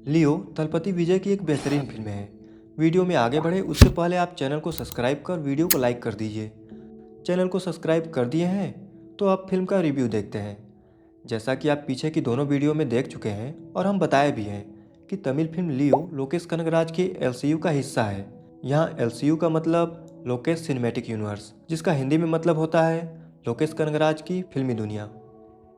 लियो तलपति विजय की एक बेहतरीन फिल्म है। वीडियो में आगे बढ़े उससे पहले आप चैनल को सब्सक्राइब कर वीडियो को लाइक कर दीजिए। चैनल को सब्सक्राइब कर दिए हैं तो आप फिल्म का रिव्यू देखते हैं। जैसा कि आप पीछे की दोनों वीडियो में देख चुके हैं और हम बताए भी हैं कि तमिल फिल्म लियो लोकेश कनगराज के एलसीयू का हिस्सा है। यहाँ एलसीयू का मतलब लोकेश सिनेमैटिक यूनिवर्स, जिसका हिंदी में मतलब होता है लोकेश कनगराज की फिल्मी दुनिया।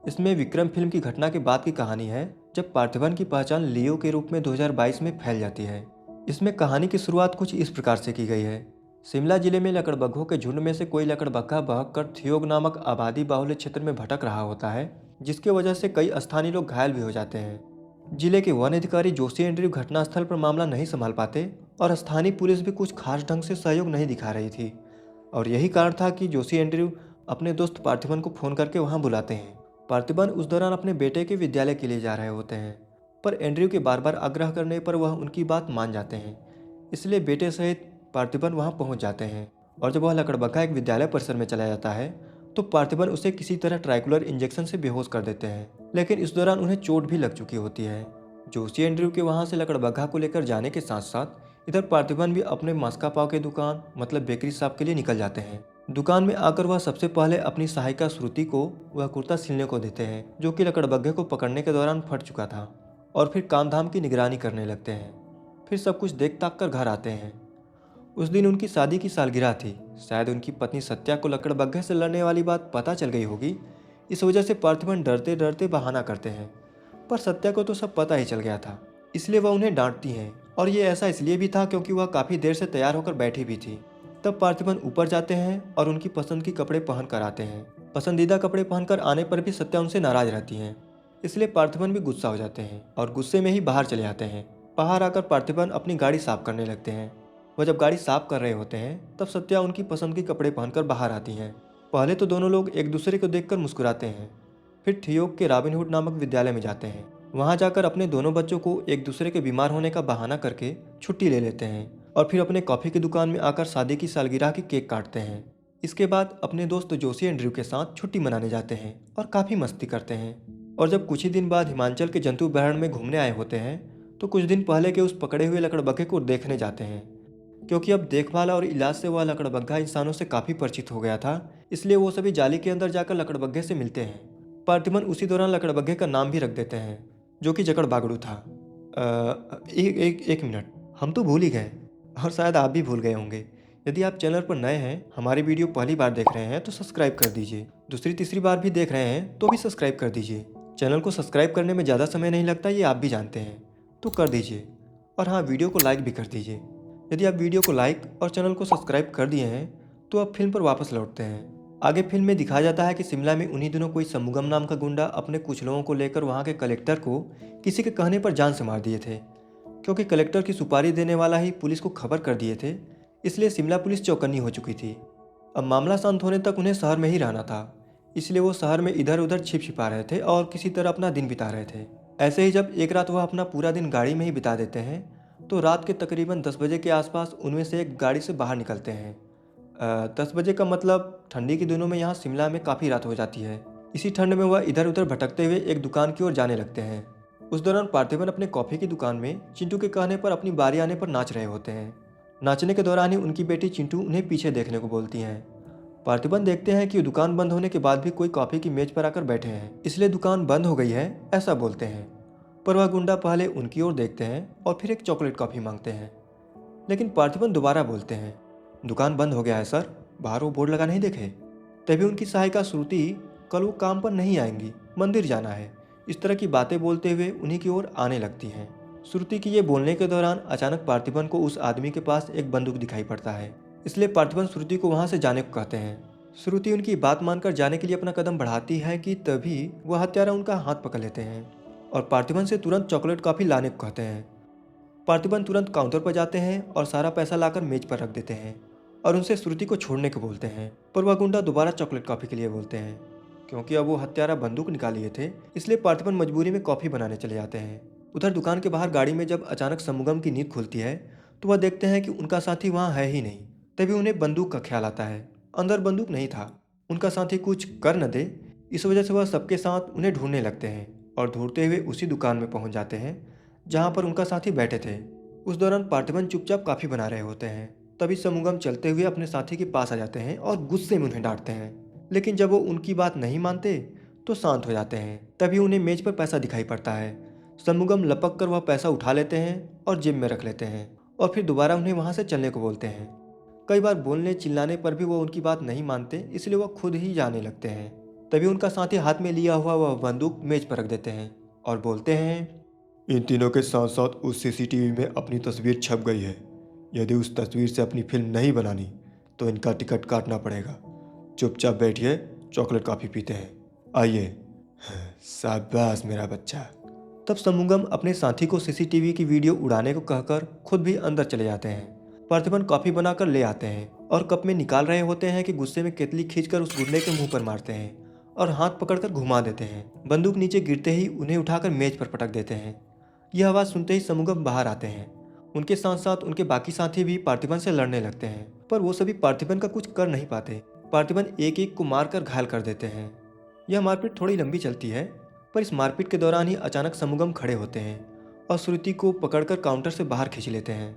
इसमें विक्रम फिल्म की घटना के बाद की कहानी है, जब पार्थिवन की पहचान लियो के रूप में 2022 में फैल जाती है। इसमें कहानी की शुरुआत कुछ इस प्रकार से की गई है। शिमला जिले में लकड़बग्घों के झुंड में से कोई लकड़बग्घा बहक कर थियोग नामक आबादी बाहुल्य क्षेत्र में भटक रहा होता है, जिसकी वजह से कई स्थानीय लोग घायल भी हो जाते हैं। जिले के वन अधिकारी जोशी एंड्रयू घटनास्थल पर मामला नहीं संभाल पाते और स्थानीय पुलिस भी कुछ खास ढंग से सहयोग नहीं दिखा रही थी। और यही कारण था कि जोशी एंड्रयू अपने दोस्त पार्थिवन को फोन करके वहां बुलाते हैं। पार्थिवन उस दौरान अपने बेटे के विद्यालय के लिए जा रहे होते हैं, पर एंड्रयू के बार बार आग्रह करने पर वह उनकी बात मान जाते हैं। इसलिए बेटे सहित पार्थिवन वहां पहुंच जाते हैं और जब वह लकड़बग्घा एक विद्यालय परिसर में चला जाता है तो पार्थिवन उसे किसी तरह ट्राइकुलर इंजेक्शन से बेहोश कर देते हैं, लेकिन इस दौरान उन्हें चोट भी लग चुकी होती है। जोशी एंड्रयू के वहां से लकड़बग्घा को लेकर जाने के साथ साथ इधर पार्थिवन भी अपने मास्का पाव के दुकान मतलब बेकरी शॉप के लिए निकल जाते हैं। दुकान में आकर वह सबसे पहले अपनी सहायिका श्रुति को वह कुर्ता सिलने को देते हैं, जो कि लकड़बग्घे को पकड़ने के दौरान फट चुका था, और फिर काम धाम की निगरानी करने लगते हैं। फिर सब कुछ देख ताक कर घर आते हैं। उस दिन उनकी शादी की सालगिरह थी। शायद उनकी पत्नी सत्या को लकड़बग्घे से लड़ने वाली बात पता चल गई होगी। इस वजह से पार्थिवन डरते डरते बहाना करते हैं, पर सत्या को तो सब पता ही चल गया था, इसलिए वह उन्हें डांटती हैं। और ये ऐसा इसलिए भी था क्योंकि वह काफ़ी देर से तैयार होकर बैठी भी थी। तब पार्थिवन ऊपर जाते हैं और उनकी पसंद के कपड़े पहन कर आते हैं। पसंदीदा कपड़े पहनकर आने पर भी सत्या उनसे नाराज रहती हैं, इसलिए पार्थिवन भी गुस्सा हो जाते हैं और गुस्से में ही बाहर चले आते हैं। बाहर आकर पार्थिवन अपनी गाड़ी साफ करने लगते हैं। वह जब गाड़ी साफ कर रहे होते हैं तब सत्या उनकी पसंद के कपड़े पहनकर बाहर आती हैं। पहले तो दोनों लोग एक दूसरे को देखकर मुस्कुराते हैं। फिर थियोग के रॉबिनहुड नामक विद्यालय में जाते हैं। वहां जाकर अपने दोनों बच्चों को एक दूसरे के बीमार होने का बहाना करके छुट्टी ले लेते हैं और फिर अपने कॉफ़ी की दुकान में आकर शादी की सालगिरह की केक काटते हैं। इसके बाद अपने दोस्त जोशी एंड्रयू के साथ छुट्टी मनाने जाते हैं और काफ़ी मस्ती करते हैं। और जब कुछ ही दिन बाद हिमाचल के जंतु अभयारण्य में घूमने आए होते हैं तो कुछ दिन पहले के उस पकड़े हुए लकड़बग्घे को देखने जाते हैं। क्योंकि अब देखभाल और इलाज से वह लकड़बग्घा इंसानों से काफ़ी परिचित हो गया था, इसलिए वो सभी जाली के अंदर जाकर लकड़बग्घे से मिलते हैं। पार्थिवन उसी दौरान लकड़बग्घे का नाम भी रख देते हैं, जो कि जकड़बागड़ू था। एक मिनट, हम तो भूल ही गए और शायद आप भी भूल गए होंगे। यदि आप चैनल पर नए हैं, हमारी वीडियो पहली बार देख रहे हैं तो सब्सक्राइब कर दीजिए। दूसरी तीसरी बार भी देख रहे हैं तो भी सब्सक्राइब कर दीजिए। चैनल को सब्सक्राइब करने में ज़्यादा समय नहीं लगता, ये आप भी जानते हैं, तो कर दीजिए। और हाँ, वीडियो को लाइक भी कर दीजिए। यदि आप वीडियो को लाइक और चैनल को सब्सक्राइब कर दिए हैं तो अब फिल्म पर वापस लौटते हैं। आगे फिल्म में दिखाया जाता है कि शिमला में उन्हीं दिनों कोई शमुगम नाम का गुंडा अपने कुछ लोगों को लेकर वहां के कलेक्टर को किसी के कहने पर जान से मार दिए थे। क्योंकि कलेक्टर की सुपारी देने वाला ही पुलिस को खबर कर दिए थे, इसलिए शिमला पुलिस चौकन्नी हो चुकी थी। अब मामला शांत होने तक उन्हें शहर में ही रहना था, इसलिए वो शहर में इधर उधर छिप छिपा रहे थे और किसी तरह अपना दिन बिता रहे थे। ऐसे ही जब एक रात वह अपना पूरा दिन गाड़ी में ही बिता देते हैं तो रात के तकरीबन 10 बजे के आसपास उनमें से एक गाड़ी से बाहर निकलते हैं। 10 बजे का मतलब ठंडी के दिनों में यहाँ शिमला में काफ़ी रात हो जाती है। इसी ठंड में वह इधर उधर भटकते हुए एक दुकान की ओर जाने लगते हैं। उस दौरान पार्थिवन अपने कॉफ़ी की दुकान में चिंटू के कहने पर अपनी बारी आने पर नाच रहे होते हैं। नाचने के दौरान ही उनकी बेटी चिंटू उन्हें पीछे देखने को बोलती हैं। पार्थिवन देखते हैं कि दुकान बंद होने के बाद भी कोई कॉफ़ी की मेज पर आकर बैठे हैं, इसलिए दुकान बंद हो गई है ऐसा बोलते हैं। पर वह गुंडा पहले उनकी ओर देखते हैं और फिर एक चॉकलेट कॉफ़ी मांगते हैं। लेकिन पार्थिवन दोबारा बोलते हैं, दुकान बंद हो गया है सर, बाहर वो बोर्ड लगा नहीं देखे। तभी उनकी सहायिका श्रुति कल वो काम पर नहीं आएंगी, मंदिर जाना है, इस तरह की बातें बोलते हुए उन्हीं की ओर आने लगती हैं। श्रुति की ये बोलने के दौरान अचानक पार्थिवन को उस आदमी के पास एक बंदूक दिखाई पड़ता है, इसलिए पार्थिवन श्रुति को वहां से जाने को कहते हैं। श्रुति उनकी बात मानकर जाने के लिए अपना कदम बढ़ाती है कि तभी वह हत्यारा उनका हाथ पकड़ लेते हैं और पार्थिवन से तुरंत चॉकलेट कॉफ़ी लाने को कहते हैं। पार्थिवन तुरंत काउंटर पर जाते हैं और सारा पैसा लाकर मेज पर रख देते हैं और उनसे श्रुति को छोड़ने को बोलते हैं। पर वह गुंडा दोबारा चॉकलेट कॉफ़ी के लिए बोलते हैं। क्योंकि अब वो हत्यारा बंदूक निकाल लिए थे, इसलिए पार्थिवन मजबूरी में कॉफ़ी बनाने चले जाते हैं। उधर दुकान के बाहर गाड़ी में जब अचानक शमुगम की नींद खुलती है तो वह देखते हैं कि उनका साथी वहाँ है ही नहीं। तभी उन्हें बंदूक का ख्याल आता है। अंदर बंदूक नहीं था, उनका साथी कुछ कर न दे, इस वजह से वह सबके साथ उन्हें ढूंढने लगते हैं और ढूंढते हुए उसी दुकान में पहुंच जाते हैं जहाँ पर उनका साथी बैठे थे। उस दौरान पार्थिबन चुपचाप कॉफी बना रहे होते हैं। तभी समुगम चलते हुए अपने साथी के पास आ जाते हैं और गुस्से में उन्हें डांटते हैं, लेकिन जब वो उनकी बात नहीं मानते तो शांत हो जाते हैं। तभी उन्हें मेज पर पैसा दिखाई पड़ता है। समुगम लपक कर वह पैसा उठा लेते हैं और जेब में रख लेते हैं और फिर दोबारा उन्हें वहां से चलने को बोलते हैं। कई बार बोलने चिल्लाने पर भी वो उनकी बात नहीं मानते, इसलिए वह खुद ही जाने लगते हैं। तभी उनका साथी हाथ में लिया हुआ वह बंदूक मेज पर रख देते हैं और बोलते हैं, इन तीनों के साथ साथ उस सीसीटीवी में अपनी तस्वीर छप गई है। यदि उस तस्वीर से अपनी फिल्म नहीं बनानी तो इनका टिकट काटना पड़ेगा। चुपचाप बैठिए, चॉकलेट कॉफ़ी पीते हैं, आइए। शाबाश मेरा बच्चा। तब समुगम अपने साथी को सीसीटीवी की वीडियो उड़ाने को कहकर खुद भी अंदर चले जाते हैं। पार्थिबन कॉफ़ी बनाकर ले आते हैं और कप में निकाल रहे होते हैं कि गुस्से में केतली खींचकर उस गुंडे के मुंह पर मारते हैं और हाथ पकड़कर घुमा देते हैं। बंदूक नीचे गिरते ही उन्हें उठाकर मेज पर पटक देते हैं। यह आवाज़ सुनते ही समुगम बाहर आते हैं। उनके साथ साथ उनके बाकी साथी भी पार्थिबन से लड़ने लगते हैं, पर वो सभी पार्थिबन का कुछ कर नहीं पाते। पार्थिबन एक एक को मारकर घायल कर देते हैं। यह मारपीट थोड़ी लंबी चलती है, पर इस मारपीट के दौरान ही अचानक समुगम खड़े होते हैं और श्रुति को पकड़कर काउंटर से बाहर खींच लेते हैं।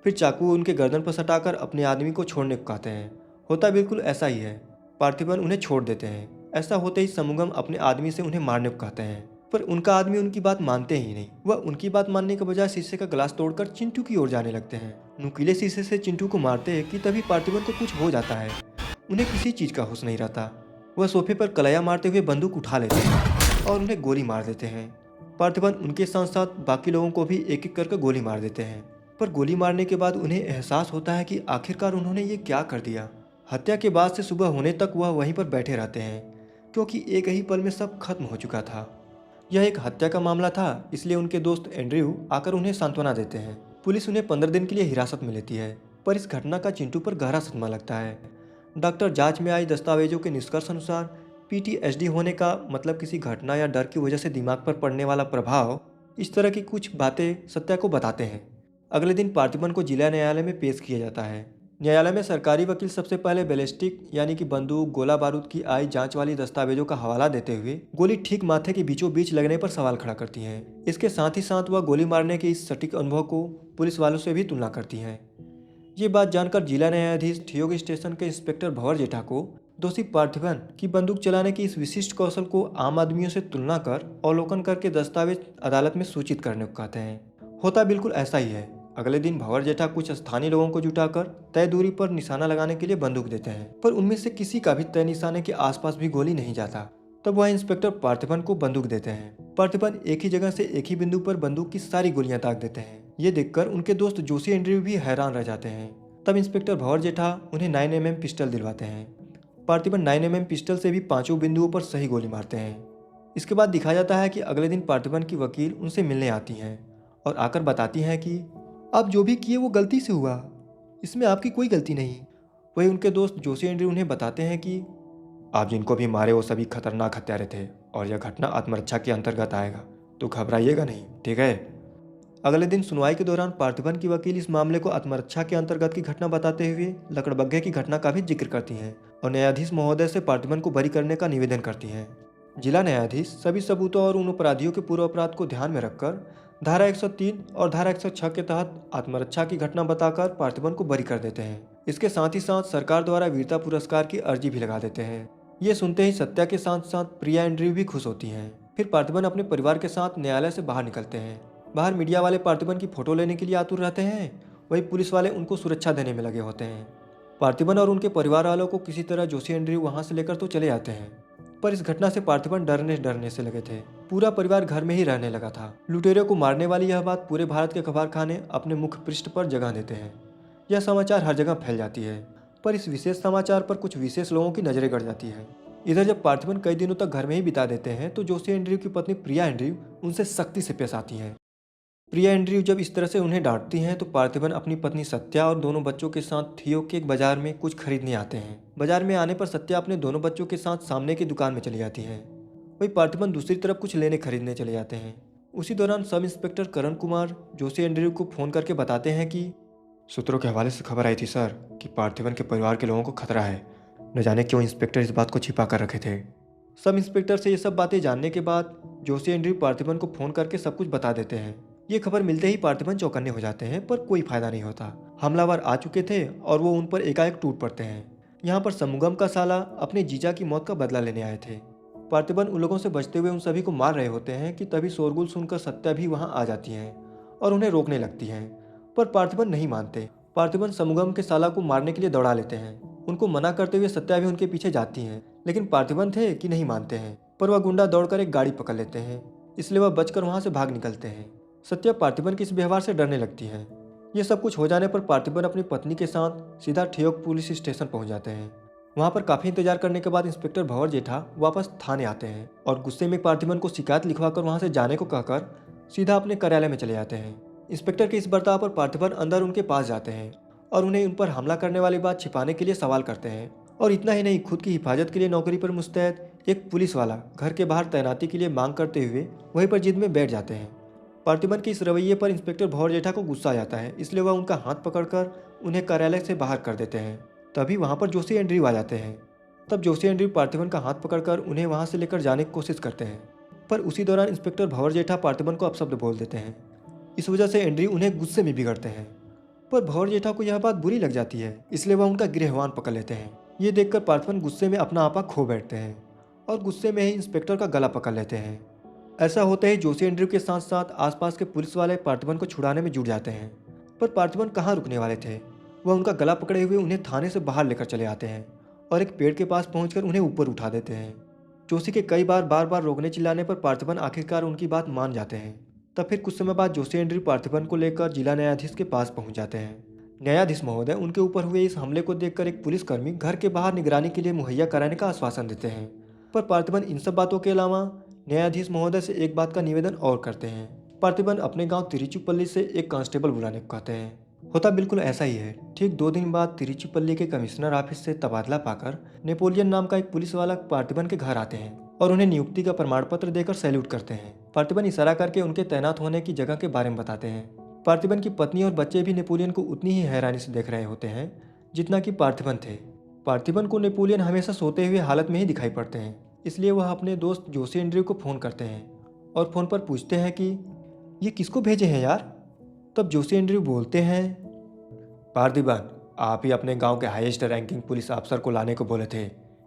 फिर चाकू उनके गर्दन पर सटाकर अपने आदमी को छोड़ने को कहते हैं। होता बिल्कुल ऐसा ही है। पार्थिबन उन्हें छोड़ देते हैं। ऐसा होते ही समुगम अपने आदमी से उन्हें मारने को कहते हैं, पर उनका आदमी उनकी बात मानते ही नहीं। वह उनकी बात मानने के बजाय शीशे का गिलास तोड़कर चिंटू की ओर जाने लगते हैं। नुकीले शीशे से चिंटू को मारते हैं कि तभी पार्थिबन को कुछ हो जाता है। उन्हें किसी चीज का होश नहीं रहता। वह सोफे पर कलया मारते हुए बंदूक उठा लेते हैं और उन्हें गोली मार देते हैं। पार्थिबन उनके साथ साथ बाकी लोगों को भी एक एक करके गोली मार देते हैं, पर गोली मारने के बाद उन्हें एहसास होता है कि आखिरकार उन्होंने ये क्या कर दिया। हत्या के बाद से सुबह होने तक वह वहीं पर बैठे रहते हैं, क्योंकि एक ही पल में सब खत्म हो चुका था। यह एक हत्या का मामला था, इसलिए उनके दोस्त एंड्रयू आकर उन्हें सांत्वना देते हैं। पुलिस उन्हें 15 दिन के लिए हिरासत में लेती है, पर इस घटना का चिंटू पर गहरा सदमा लगता है। डॉक्टर जांच में आई दस्तावेजों के निष्कर्ष अनुसार पीटीएसडी होने का मतलब किसी घटना या डर की वजह से दिमाग पर पड़ने वाला प्रभाव, इस तरह की कुछ बातें सत्या को बताते हैं। अगले दिन पार्थिबन को जिला न्यायालय में पेश किया जाता है। न्यायालय में सरकारी वकील सबसे पहले बैलिस्टिक यानी कि बंदूक गोला बारूद की आई जांच वाली दस्तावेजों का हवाला देते हुए गोली ठीक माथे के बीचों बीच लगने पर सवाल खड़ा करती हैं। इसके साथ ही साथ वह गोली मारने के इस सटीक अनुभव को पुलिस वालों से भी तुलना करती हैं। ये बात जानकर जिला न्यायाधीश ठियोग स्टेशन के इंस्पेक्टर भंवर जेठा को दोषी पार्थिबन की बंदूक चलाने की इस विशिष्ट कौशल को आम आदमियों से तुलना कर अवलोकन करके दस्तावेज अदालत में सूचित करने को कहते हैं। होता बिल्कुल ऐसा ही है। अगले दिन भंवर जेठा कुछ स्थानीय लोगों को जुटाकर तय दूरी पर निशाना लगाने के लिए बंदूक देते हैं, पर उनमें से किसी का भी तय निशाने के आसपास भी गोली नहीं जाता। तब वह इंस्पेक्टर पार्थिबन को बंदूक देते हैं। पार्थिबन एक ही जगह से एक ही बिंदु पर बंदूक की सारी गोलियां दाग देते हैं। ये देखकर उनके दोस्त जोशी एंड्रयू भी हैरान रह जाते हैं। तब इंस्पेक्टर भंवर जेठा उन्हें 9mm पिस्टल दिलवाते हैं। पार्थिबन 9mm पिस्टल से भी पांचों बिंदुओं पर सही गोली मारते हैं। इसके बाद दिखाया जाता है कि अगले दिन पार्थिबन की वकील उनसे मिलने आती हैं और आकर बताती हैं कि आप जो भी किए वो गलती से हुआ, इसमें आपकी कोई गलती नहीं। वही उनके दोस्त जोशी एंड्रयू उन्हें बताते हैं कि आप जिनको भी मारे वो सभी खतरनाक हत्यारे थे और यह घटना आत्मरक्षा के अंतर्गत आएगा, तो घबराइएगा नहीं, ठीक है। अगले दिन सुनवाई के दौरान पार्थिबन की वकील इस मामले को आत्मरक्षा के अंतर्गत की घटना बताते हुए लकड़बग्घे की घटना का भी जिक्र करती हैं और न्यायाधीश महोदय से पार्थिबन को बरी करने का निवेदन करती हैं। जिला न्यायाधीश सभी सबूतों और उन अपराधियों के पूर्व अपराध को ध्यान में रखकर धारा 103 और धारा 106 के तहत आत्मरक्षा की घटना बताकर पार्थिबन को बरी कर देते हैं। इसके साथ ही साथ सरकार द्वारा वीरता पुरस्कार की अर्जी भी लगा देते हैं। ये सुनते ही सत्या के साथ साथ प्रिया एंड्रयू भी खुश होती हैं। फिर पार्थिबन अपने परिवार के साथ न्यायालय से बाहर निकलते हैं। बाहर मीडिया वाले पार्थिबन की फोटो लेने के लिए आतुर रहते हैं, वही पुलिस वाले उनको सुरक्षा देने में लगे होते हैं। पार्थिबन और उनके परिवार वालों को किसी तरह जोशी एंड्रयू वहां से लेकर तो चले आते हैं, पर इस घटना से पार्थिबन डरने से लगे थे। पूरा परिवार घर में ही रहने लगा था। लुटेरों को मारने वाली यह बात पूरे भारत के अखबार खाने अपने मुख्य पृष्ठ पर जगह देते हैं। यह समाचार हर जगह फैल जाती है, पर इस विशेष समाचार पर कुछ विशेष लोगों की नजरें गड़ जाती है। इधर जब पार्थिबन कई दिनों तक घर में ही बिता देते हैं तो जोशी एंड्रयू की पत्नी प्रिया एंड्रयू उनसे सख्ती से पेश आती हैं। प्रिया एंड्रयू जब इस तरह से उन्हें डांटती हैं तो पार्थिबन अपनी पत्नी सत्या और दोनों बच्चों के साथ थियो के एक बाजार में कुछ खरीदने आते हैं। बाजार में आने पर सत्या अपने दोनों बच्चों के साथ सामने की दुकान में चली जाती हैं। वही पार्थिबन दूसरी तरफ कुछ लेने खरीदने चले जाते हैं। उसी दौरान sub inspector Karan Kumar Joshi Andrew को फोन करके बताते हैं कि सूत्रों के हवाले से खबर आई थी सर कि पार्थिबन के परिवार के लोगों को खतरा है। न जाने क्यों इंस्पेक्टर इस बात को छिपा कर रखे थे। सब इंस्पेक्टर से ये सब बातें जानने के बाद जोशी एंड्रयू पार्थिबन को फोन करके सब कुछ बता देते हैं। ये खबर मिलते ही पार्थिबन चौकन्ने हो जाते हैं, पर कोई फायदा नहीं होता। हमलावर आ चुके थे और वो उन पर एकाएक टूट पड़ते हैं। यहाँ पर समुगम का साला अपने जीजा की मौत का बदला लेने आए थे। पार्थिबन उन लोगों से बचते हुए उन सभी को मार रहे होते हैं कि तभी शोरगुल सुनकर सत्या भी वहाँ आ जाती हैं और उन्हें रोकने लगती हैं, पर पार्थिबन नहीं मानते। पार्थिबन समुगम के साला को मारने के लिए दौड़ा लेते हैं। उनको मना करते हुए सत्या भी उनके पीछे जाती हैं, लेकिन पार्थिबन थे कि नहीं मानते हैं। पर वह गुंडा दौड़कर एक गाड़ी पकड़ लेते हैं, इसलिए वह बचकर वहाँ से भाग निकलते हैं। सत्या पार्थिबन के इस व्यवहार से डरने लगती है। ये सब कुछ हो जाने पर पार्थिबन अपनी पत्नी के साथ सीधा ठियोग पुलिस स्टेशन पहुंच जाते हैं। वहां पर काफी इंतजार करने के बाद इंस्पेक्टर भंवर जेठा वापस थाने आते हैं और गुस्से में पार्थिबन को शिकायत लिखवाकर वहां से जाने को कहकर सीधा अपने कार्यालय में चले जाते हैं। इंस्पेक्टर के इस बर्ताव पर पार्थिबन अंदर उनके पास जाते हैं और उन्हें उन पर हमला करने वाली बात छिपाने के लिए सवाल करते हैं। और इतना ही नहीं, खुद की हिफाजत के लिए नौकरी पर मुस्तैद एक पुलिस वाला घर के बाहर तैनाती के लिए मांग करते हुए वहीं पर जिद में बैठ जाते हैं। पार्थिबन के इस रवैये पर इंस्पेक्टर भंवर जेठा को गुस्सा आ जाता है, इसलिए वह उनका हाथ पकड़कर उन्हें कार्यालय से बाहर कर देते हैं। तभी वहां पर जोशी एंड्रयू आ जाते हैं। तब जोशी एंड्रयू पार्थिबन का हाथ पकड़कर उन्हें वहां से लेकर जाने की कोशिश करते हैं, पर उसी दौरान इंस्पेक्टर भंवर जेठा पार्थिबन को अपशब्द बोल देते हैं। इस वजह से एंड्रयू उन्हें गुस्से में बिगड़ते हैं, पर भंवर जेठा को यह बात बुरी लग जाती है, इसलिए वह उनका गिरहवान पकड़ लेते हैं। ये देखकर पार्थिबन गुस्से में अपना आपा खो बैठते हैं और गुस्से में ही इंस्पेक्टर का गला पकड़ लेते हैं। ऐसा होते ही जोशी एंड्रयू के साथ साथ आसपास के पुलिस वाले पार्थिबन को छुड़ाने में जुट जाते हैं, पर पार्थिबन कहाँ रुकने वाले थे। वह उनका गला पकड़े हुए उन्हें थाने से बाहर लेकर चले आते हैं और एक पेड़ के पास पहुंचकर उन्हें ऊपर उठा देते हैं। जोशी के कई बार बार रोकने चिल्लाने पर पार्थिबन आखिरकार उनकी बात मान जाते हैं। तब फिर कुछ समय बाद जोशी एंड्रयू पार्थिबन को लेकर जिला न्यायाधीश के पास पहुंच जाते हैं। न्यायाधीश महोदय उनके ऊपर हुए इस हमले को देखकर एक पुलिसकर्मी घर के बाहर निगरानी के लिए मुहैया कराने का आश्वासन देते हैं, पर पार्थिबन इन सब बातों के अलावा न्यायाधीश महोदय से एक बात का निवेदन और करते हैं। पार्थिबन अपने गांव तिरुचिपल्ली से एक कांस्टेबल बुलाने को कहते हैं। होता बिल्कुल ऐसा ही है। ठीक 2 दिन बाद तिरुचिपल्ली के कमिश्नर ऑफिस से तबादला पाकर नेपोलियन नाम का एक पुलिस वाला पार्थिबन के घर आते हैं और उन्हें नियुक्ति का प्रमाण पत्र देकर सैल्यूट करते हैं। पार्थिबन इशारा करके उनके तैनात होने की जगह के बारे में बताते हैं। पार्थिबन की पत्नी और बच्चे भी नेपोलियन को उतनी ही हैरानी से देख रहे होते हैं जितना कि पार्थिबन थे। पार्थिबन को नेपोलियन हमेशा सोते हुए हालत में ही दिखाई पड़ते हैं, इसलिए वह अपने दोस्त जोशी एंड्रयू को फ़ोन करते हैं और फ़ोन पर पूछते हैं कि ये किसको भेजे हैं यार। तब जोशी एंड्रयू बोलते हैं, पार्थिबन, आप ही अपने गांव के हाईएस्ट रैंकिंग पुलिस अफसर को लाने को बोले थे।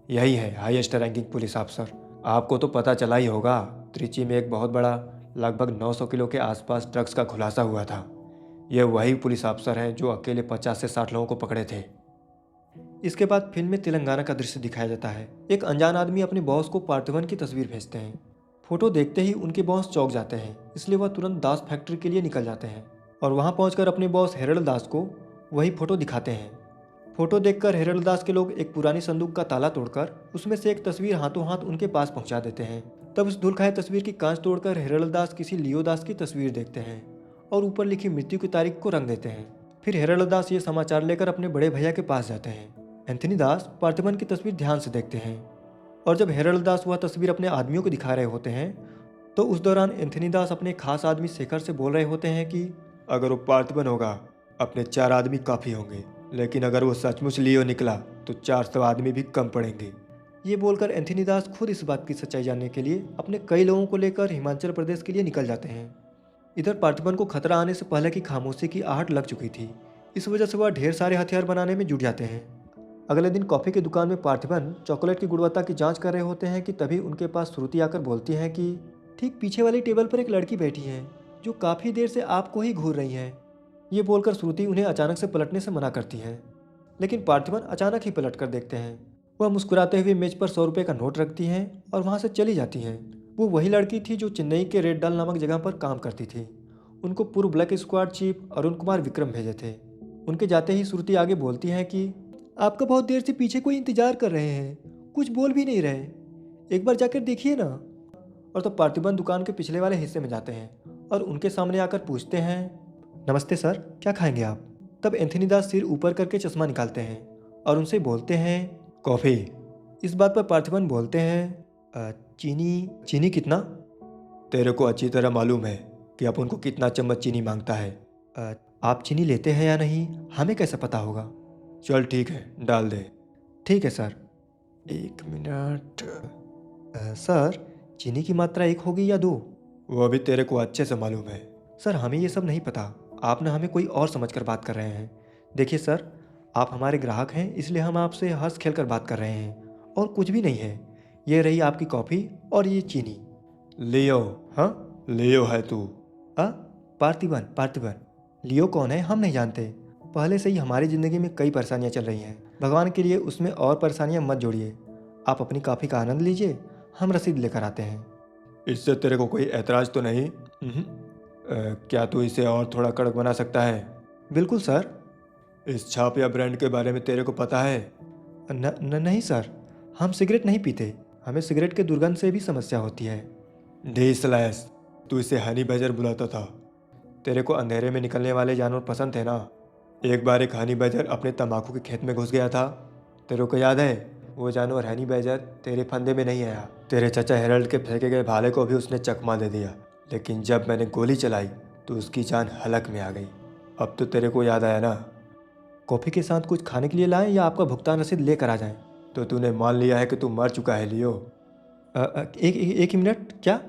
यही है हाईएस्ट रैंकिंग पुलिस अफसर। आपको तो पता चला ही होगा, त्रिची में एक बहुत बड़ा लगभग 900 किलो के आसपास ड्रग्स का खुलासा हुआ था। यह वही पुलिस अफसर हैं जो अकेले 50 से 60 लोगों को पकड़े थे। इसके बाद फिल्म में तेलंगाना का दृश्य दिखाया जाता है। एक अनजान आदमी अपने बॉस को पार्थिबन की तस्वीर भेजते हैं। फोटो देखते ही उनके बॉस चौंक जाते हैं, इसलिए वह तुरंत दास फैक्ट्री के लिए निकल जाते हैं और वहां पहुंचकर अपने बॉस हेरल्ड दास को वही फोटो दिखाते हैं। फोटो देखकर हेरल्ड दास के लोग एक पुरानी संदूक का ताला तोड़कर उसमें से एक तस्वीर हाथों हाथ उनके पास पहुंचा देते हैं। तब उस धुलखाए तस्वीर की कांच तोड़कर हेरल्ड दास किसी लियो दास की तस्वीर देखते हैं और ऊपर लिखी मृत्यु की तारीख को रंग देते हैं। फिर हेरल्ड दास ये समाचार लेकर अपने बड़े भैया के पास जाते हैं। एंथनी दास पार्थिबन की तस्वीर ध्यान से देखते हैं और जब हेरल्ड दास वह तस्वीर अपने आदमियों को दिखा रहे होते हैं तो उस दौरान एंथनी दास अपने खास आदमी शेखर से बोल रहे होते हैं कि अगर वो पार्थिबन होगा अपने 4 आदमी काफ़ी होंगे, लेकिन अगर वो सचमुच लियो निकला तो 400 आदमी भी कम पड़ेंगे। ये बोलकर एंथनी दास खुद इस बात की सच्चाई जानने के लिए अपने कई लोगों को लेकर हिमाचल प्रदेश के लिए निकल जाते हैं। इधर पार्थिबन को खतरा आने से पहले की खामोशी की आहट लग चुकी थी, इस वजह से वह ढेर सारे हथियार बनाने में जुट जाते हैं। अगले दिन कॉफ़ी की दुकान में पार्थिबन चॉकलेट की गुणवत्ता की जांच कर रहे होते हैं कि तभी उनके पास श्रुति आकर बोलती हैं कि ठीक पीछे वाली टेबल पर एक लड़की बैठी है जो काफ़ी देर से आपको ही घूर रही है। ये बोलकर श्रुति उन्हें अचानक से पलटने से मना करती है, लेकिन पार्थिबन अचानक ही पलट कर देखते हैं। वह मुस्कुराते हुए मेज पर 100 रुपये का नोट रखती हैं और वहाँ से चली जाती हैं। वो वही लड़की थी जो चेन्नई के रेड डाल नामक जगह पर काम करती थी। उनको पूर्व black squad chief Arun Kumar Vikram भेजे थे। उनके जाते ही श्रुति आगे बोलती हैं कि आपका बहुत देर से पीछे कोई इंतजार कर रहे हैं, कुछ बोल भी नहीं रहे, एक बार जाकर देखिए ना। और तो पार्थिबन दुकान के पिछले वाले हिस्से में जाते हैं और उनके सामने आकर पूछते हैं, नमस्ते सर, क्या खाएंगे आप। तब एंथनी दास सिर ऊपर करके चश्मा निकालते हैं और उनसे बोलते हैं, कॉफ़ी। इस बात पर पार्थिबन बोलते हैं, चीनी कितना। तेरे को अच्छी तरह मालूम है कि अपन को कितना चम्मच चीनी मांगता है। आप चीनी लेते हैं या नहीं हमें कैसे पता होगा। चल ठीक है, डाल दे। ठीक है सर। 1 मिनट। सर, चीनी की मात्रा 1 होगी या 2? वो भी तेरे को अच्छे से मालूम है, सर हमें ये सब नहीं पता, आप ना हमें कोई और समझ कर बात कर रहे हैं। देखिए सर, आप हमारे ग्राहक हैं इसलिए हम आपसे हंस खेल कर बात कर रहे हैं और कुछ भी नहीं है। ये रही आपकी कॉफ़ी और ये चीनी। लियो। हाँ, लियो है तू? आ पार्थिबन, पार्थिबन। लियो कौन है हम नहीं जानते। पहले से ही हमारी ज़िंदगी में कई परेशानियां चल रही हैं, भगवान के लिए उसमें और परेशानियां मत जोड़िए। आप अपनी कॉफ़ी का आनंद लीजिए, हम रसीद लेकर आते हैं। इससे तेरे को कोई ऐतराज़ तो नहीं? क्या तू इसे और थोड़ा कड़क बना सकता है? बिल्कुल सर। इस छाप या ब्रांड के बारे में तेरे को पता है? नहीं सर, हम सिगरेट नहीं पीते, हमें सिगरेट के दुर्गंध से भी समस्या होती है। डी स्लैश, तू इसे हनी बैजर बुलाता था। तेरे को अंधेरे में निकलने वाले जानवर पसंद थे ना? एक बार एक हनी बैजर अपने तंबाकू के खेत में घुस गया था, तेरे को याद है? वो जानवर हनी बैजर तेरे फंदे में नहीं आया, तेरे चाचा हेरल्ड के फेंके गए भाले को भी उसने चकमा दे दिया। लेकिन जब मैंने गोली चलाई तो उसकी जान हलक में आ गई। अब तो तेरे को याद आया ना? कॉफ़ी के साथ कुछ खाने के लिए लाएं या आपका भुगतान रसीद लेकर आ जाएं? तो तूने मान लिया है कि तू मर चुका है लियो। एक ही मिनट, क्या?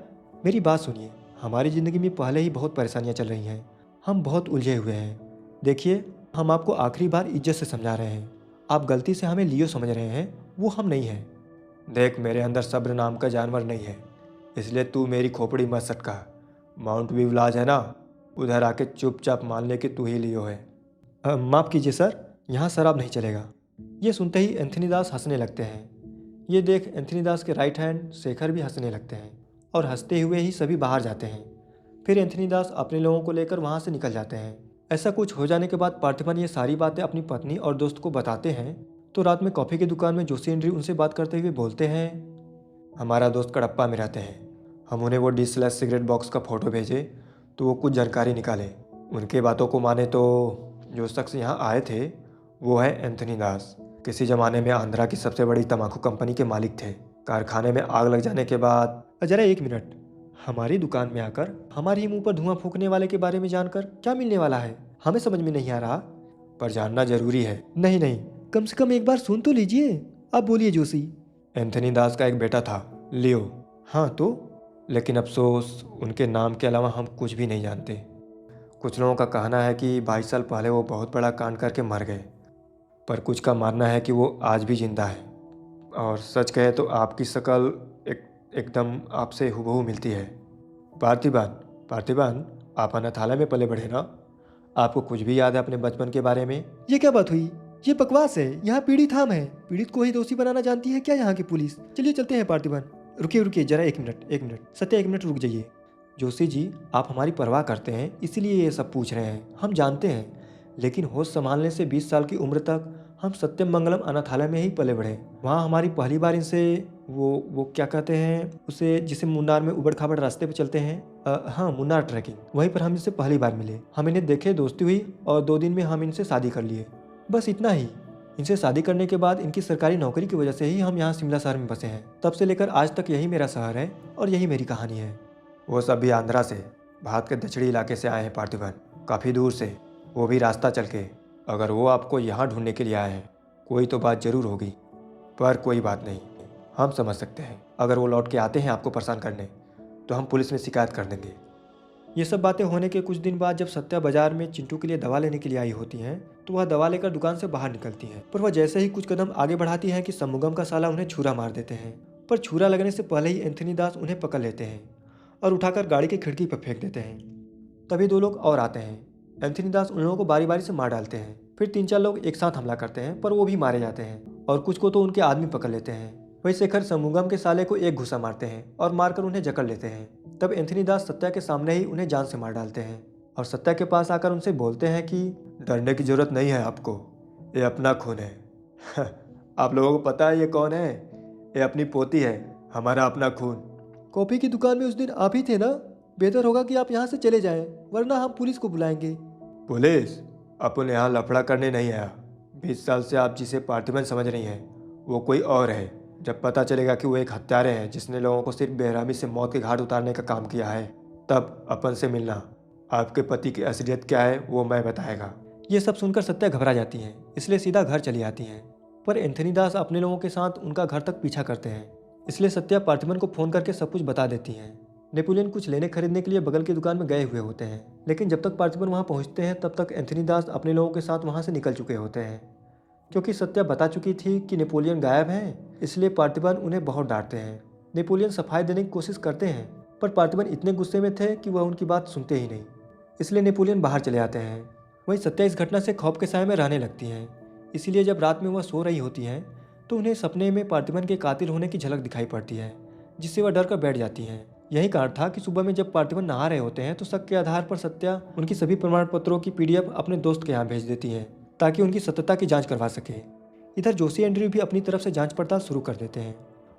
मेरी बात सुनिए, हमारी ज़िंदगी में पहले ही बहुत परेशानियां चल रही हैं, हम बहुत उलझे हुए हैं। देखिए, हम आपको आखिरी बार इज्जत से समझा रहे हैं, आप गलती से हमें लियो समझ रहे हैं, वो हम नहीं हैं। देख, मेरे अंदर सब्र नाम का जानवर नहीं है, इसलिए तू मेरी खोपड़ी मत सटका। माउंट व्यू लॉज है ना, उधर आके चुपचाप मान ले कि तू ही लियो है। माफ़ कीजिए सर, यहाँ शराब नहीं चलेगा। ये सुनते ही एंथनी दास हंसने लगते हैं। ये देख एंथनी दास के राइट हैंड शेखर भी हंसने लगते हैं और हंसते हुए ही सभी बाहर जाते हैं। फिर एंथनी दास अपने लोगों को लेकर वहाँ से निकल जाते हैं। ऐसा कुछ हो जाने के बाद पार्थिबन ये सारी बातें अपनी पत्नी और दोस्त को बताते हैं। तो रात में कॉफ़ी की दुकान में जोशी एंड्री उनसे बात करते हुए बोलते हैं, हमारा दोस्त कडप्पा में रहते हैं, हम उन्हें वो डी स्लैश सिगरेट बॉक्स का फ़ोटो भेजे तो वो कुछ जानकारी निकाले। उनके बातों को माने तो जो शख्स यहाँ आए थे वो है एंथनी दास। किसी ज़माने में आंध्रा की सबसे बड़ी तंबाकू कंपनी के मालिक थे। कारखाने में आग लग जाने के बाद जरा एक मिनट, हमारी दुकान में आकर हमारे ही मुंह पर धुआं फूकने वाले के बारे में जानकर क्या मिलने वाला है, हमें समझ में नहीं आ रहा। पर जानना जरूरी है। नहीं नहीं, कम से कम एक बार सुन तो लीजिए। अब बोलिए जोशी। एंथनी दास का एक बेटा था, लियो। हाँ तो? लेकिन अफसोस उनके नाम के अलावा हम कुछ भी नहीं जानते। कुछ लोगों का कहना है कि 22 साल पहले वो बहुत बड़ा कांड करके मर गए, पर कुछ का मानना है कि वो आज भी जिंदा है। और सच कहे तो आपकी शक्ल एकदम आपसे हुबहू मिलती है। पार्थिबन, पार्थिबन, आप अनाथालय में पले बढ़े ना? आपको कुछ भी याद है अपने बचपन के बारे में? ये क्या बात हुई? ये बकवास है। यहाँ पीड़ित हम हैं, पीड़ित को ही दोषी बनाना जानती है क्या यहाँ की पुलिस? चलिए चलते हैं पार्थिबन। रुकिए रुकिए जरा, एक मिनट सत्या, एक मिनट रुक जाइए। जोशी जी, आप हमारी परवाह करते हैं इसीलिए ये सब पूछ रहे हैं, हम जानते हैं। लेकिन होश संभालने से 20 साल की उम्र तक हम सत्यम मंगलम अनाथालय में ही पले बढ़े। वहाँ हमारी पहली बार इनसे वो क्या कहते हैं उसे, जिसे मुन्नार में उबड़ खाबड़ रास्ते पे चलते हैं, हाँ मुन्नार ट्रैकिंग, वहीं पर हम इनसे पहली बार मिले। हम इन्हें देखे, दोस्ती हुई और 2 दिन में हम इनसे शादी कर लिए, बस इतना ही। इनसे शादी करने के बाद इनकी सरकारी नौकरी की वजह से ही हम यहाँ शिमला शहर में बसे हैं। तब से लेकर आज तक यही मेरा शहर है और यही मेरी कहानी है। वो सब भी आंध्रा से, भारत के दक्षिणी इलाके से आए हैं पार्थिबन, काफ़ी दूर से, वो भी रास्ता चल के। अगर वो आपको यहाँ ढूंढने के लिए आए हैं, कोई तो बात ज़रूर होगी। पर कोई बात नहीं, हम समझ सकते हैं। अगर वो लौट के आते हैं आपको परेशान करने तो हम पुलिस में शिकायत कर देंगे। ये सब बातें होने के कुछ दिन बाद जब सत्या बाजार में चिंटू के लिए दवा लेने के लिए आई होती हैं तो वह दवा लेकर दुकान से बाहर निकलती हैं। पर वह जैसे ही कुछ कदम आगे बढ़ाती हैं कि शमुगम का साला उन्हें छुरा मार देते हैं। पर छुरा लगने से पहले ही एंथनी दास उन्हें पकड़ लेते हैं और उठाकर गाड़ी की खिड़की पर फेंक देते हैं। तभी 2 लोग और आते हैं। एंथनी दास उन लोगों को बारी बारी से मार डालते हैं। फिर 3-4 लोग एक साथ हमला करते हैं, पर वो भी मारे जाते हैं और कुछ को तो उनके आदमी पकड़ लेते हैं। वही शेखर शमुगम के साले को एक घुसा मारते हैं और मारकर उन्हें जकड़ लेते हैं। तब एंथनी दास सत्या के सामने ही उन्हें जान से मार डालते हैं और सत्या के पास आकर उनसे बोलते हैं कि डरने की जरूरत नहीं है आपको, ये अपना खून है। आप लोगों को पता है ये कौन है? ये अपनी पोती है, हमारा अपना खून। कॉफी की दुकान में उस दिन आप ही थे ना? बेहतर होगा कि आप यहाँ से चले जाएं, वरना हम पुलिस को बुलाएंगे। पुलिस? अपन यहाँ लफड़ा करने नहीं आया। 20 साल से आप जिसे पार्थिबन समझ रही हैं वो कोई और है। जब पता चलेगा कि वो एक हत्यारे हैं जिसने लोगों को सिर्फ बेरहमी से मौत के घाट उतारने का काम किया है, तब अपन से मिलना। आपके पति की असलियत क्या है वो मैं बताएगा। ये सब सुनकर सत्या घबरा जाती हैं, इसलिए सीधा घर चली आती हैं। पर एंथनी दास अपने लोगों के साथ उनका घर तक पीछा करते हैं, इसलिए सत्या पार्थिबन को फ़ोन करके सब कुछ बता देती हैं। नेपोलियन कुछ लेने खरीदने के लिए बगल की दुकान में गए हुए होते हैं, लेकिन जब तक पार्थिबन वहाँ पहुँचते हैं तब तक एंथनी दास अपने लोगों के साथ वहाँ से निकल चुके होते हैं। क्योंकि सत्या बता चुकी थी कि नेपोलियन गायब हैं, इसलिए पार्थिबन उन्हें बहुत डांटते हैं। नेपोलियन सफाई देने की कोशिश करते हैं, पर पार्थिबन इतने गुस्से में थे कि वह उनकी बात सुनते ही नहीं, इसलिए नेपोलियन बाहर चले आते हैं। वहीं सत्या इस घटना से खौफ के साए में रहने लगती हैं। इसीलिए जब रात में वह सो रही होती हैं तो उन्हें सपने में पार्थिबन के कातिल होने की झलक दिखाई पड़ती है, जिससे वह डर कर बैठ जाती हैं। यही कारण था कि सुबह में जब पार्थिबन नहा रहे होते हैं तो शक के आधार पर सत्या उनकी सभी प्रमाण पत्रों की PDF अपने दोस्त के यहाँ भेज देती हैं, ताकि उनकी सत्यता की जांच करवा सके। इधर जोशी एंड्रयू भी अपनी तरफ से जांच पड़ताल शुरू कर देते हैं।